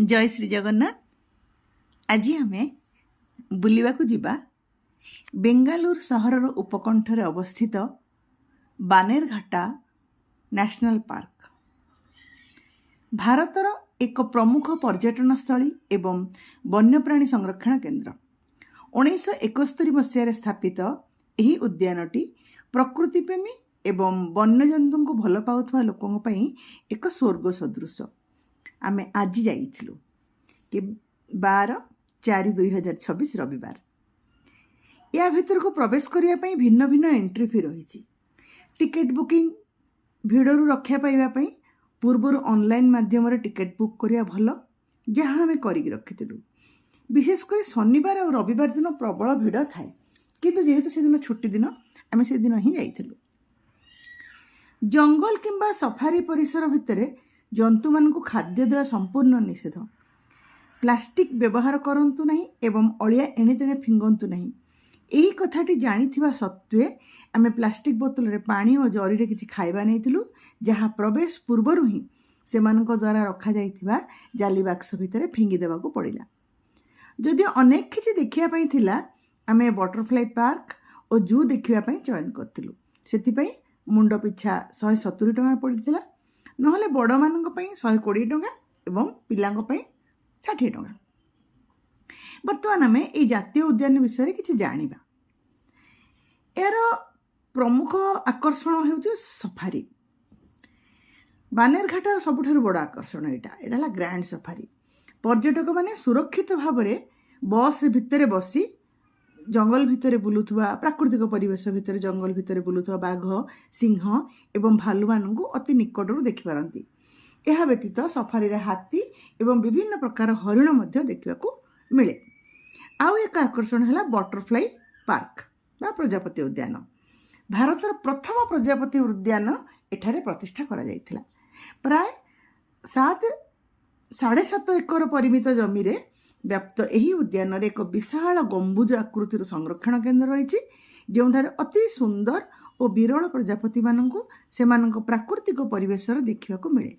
जय श्री जगन्नाथ। आज आम बुलवाक जावा बेंगालुरु सहर उपकंठरे अवस्थित बानेरघाटा नेशनल पार्क। भारतर एक प्रमुख पर्यटन स्थली एवं वन्यप्राणी संरक्षण केन्द्र। 1971 मसीह स्थापित यही उद्यानटी प्रकृतिप्रेमी एवं वन्यजंतु को भल पाउथवा लोकों पई एक स्वर्ग सदृश। आमे आज जाइथिलु कि 12/4/2026 रविवार। या भीतर को प्रवेश करिया पई भिन्न भिन्न एंट्री फी रही। टिकेट बुकिंग भिड़रू रक्षा पाइबा पई पूर्वर ऑनलाइन माध्यम टिकेट बुक करिया भल, जहाँ आमे करिक रखिथिलु। विशेषकर शनिवार और रविवार दिन प्रबल भिड़ थाए, किंतु जेहेतु से दिन छुट्टी दिन आमे से दिन ही जाइथिलु। जंगल किंबा सफारी परिसर भितर जंतु मान को खाद्य देवा संपूर्ण निषेध। प्लास्टिक व्यवहार करंतु नहीं एवं अलिया एणे तेणे फिंगंतु नहीं। यही कथाटी जानिथिबा सत्वे आमे प्लास्टिक बोतल रे पानी और जरी रे किछि खाइबा नैथिलु, जहाँ प्रवेश पूर्वरु ही सेमानक द्वारा रखा जाइथिबा जाली बाक्स भितर फिंगी देबाकू पड़िला। जदि अनेक किछि देखिया पई थिला, आमे बटरफ्लाई पार्क और जू देखिबा पई चयन करथिलु। सेति पई मुंड पिछा 170 टका पड़िथिला, नहले बड़ मानक पई 120 टका एवं पिलांक पई 60 टका। वर्तमान आमे ए जातीय उद्यान विषय किछि जानिबा। यार प्रमुख आकर्षण हेउछि सफारी। बानेरघाटार सबुठारु बड़ आकर्षण एटा ग्रैंड सफारी। पर्यटक माने सुरक्षित भाव में बस भितर बसी जंगल भितर बुलुथुवा, प्राकृतिक परिवेश भितर जंगल भितर बुलुथुवा बाघ, सिंह एवं भालू मानू अति निकटरू देखिपारती। यह व्यतीत सफारी रे हाथी एवं विभिन्न प्रकार हरिण मध्य देखिबाकू मिले। आउ एक आकर्षण है बटरफ्लाई पार्क बा प्रजापति उद्यान। भारतर प्रथम प्रजापति उद्यान एठारे प्रतिष्ठा करा जायथिला। प्राय 7.5 एकर परिमित जमी रे व्याप्त यही उद्यान रे एक विशाल गंबुज आकृतिर संरक्षण केन्द्र रही, जोठारे अति सुंदर और विरल प्रजापति मानक सेमानक प्राकृतिक परिवेश देखा मिले।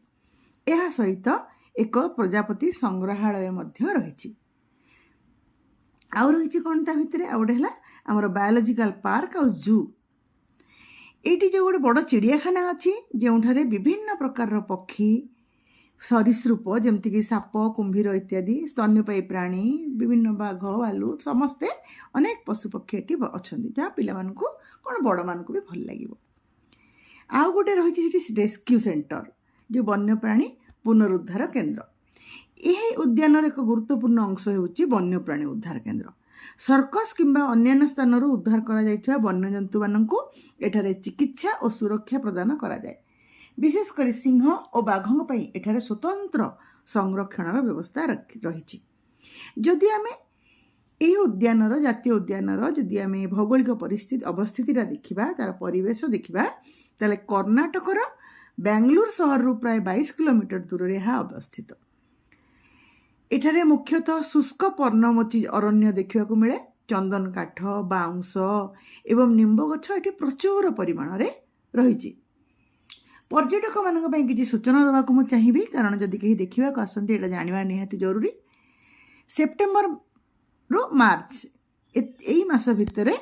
यह सहित एक प्रजापति संग्रहालय मध्य रही। आउ रही कौन ता भितर आ गोटे है आमर बायोलॉजिकल पार्क और जू। ये जो गोटे बड़ चिड़ियाखाना अच्छी, जोठारे विभिन्न प्रकार पक्षी सरीसृप जमतीक साप, कुंभीर इत्यादि स्तन्यपायी प्राणी, विभिन्न बाघ, भालू समस्ते अनेक पशुपक्षी ये अच्छा, जहाँ पिला कौन बड़ मान भी भल लगे। आउ गोटे रही रेस्क्यू सेंटर, जो वन्यप्राणी पुनरुद्धार केन्द्र। यह उद्यान एक गुरुत्वपूर्ण अंश होउछि वन्यप्राणी उद्धार केन्द्र। सर्कस किंबा अन्य स्थान उद्धार करा जायथिबा वन्यजंतु मानकु एठारे चिकित्सा और सुरक्षा प्रदान करा जाय। विशेषकर सिंह और बाघों पर एठारे स्वतंत्र संरक्षण व्यवस्था रही। जदि आमे यही उद्यानर जातीय उद्यानर जदि आमे भौगोलिक परिस्थिति अवस्थिति देखिबा, तार परिवेश देखिबा, ताले कर्नाटकर बेंगलुरु सहर प्राय 22 किलोमीटर दूर रे अवस्थित। एठारे मुख्यतः शुष्क पर्णमोची अरण्य देखा मिले। चंदन काठ, बाउंश एवं निम्ब गछ एठी प्रचुर परिमाण रे रही। पर्यटक मानक पई किछि सूचना देवाक मु चाहिबी, कारण जदि केही देखिबाक आसंती एटा जानिबा निहाती जरूरी। सेप्टेम्बर रु मार्च एई मास भितरे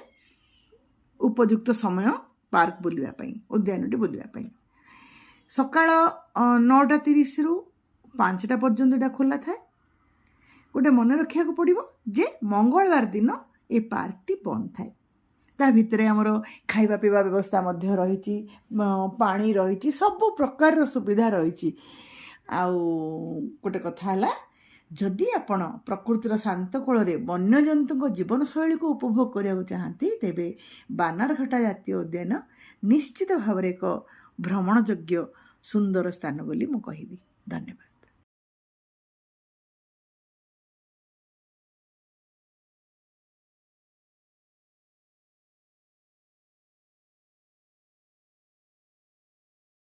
उपयुक्त समय पार्क बुलिबा पई, उद्यानटी बुलिबा पई। सकाळ 9:30 रु 5टा पर्यंत एटा खोला थाए। गोटे मन रखा पड़ो जे मंगलवार दिन ये पार्कटी बंद थाए। ता भितरे आमर खाइबा पीवा व्यवस्था मध्य रही, पानी रही, सब प्रकार सुविधा रही। आउ गोटे कथा है, जदि आपण प्रकृतिर शांत कोल रे वन्यजंतु जीवनशैली को उपभोग करने चाहती, तेबे बानेरघाटा जातीय उद्यान निश्चित भाव एक भ्रमणयोग्य सुंदर स्थान बोली मु कहिबी। धन्यवाद।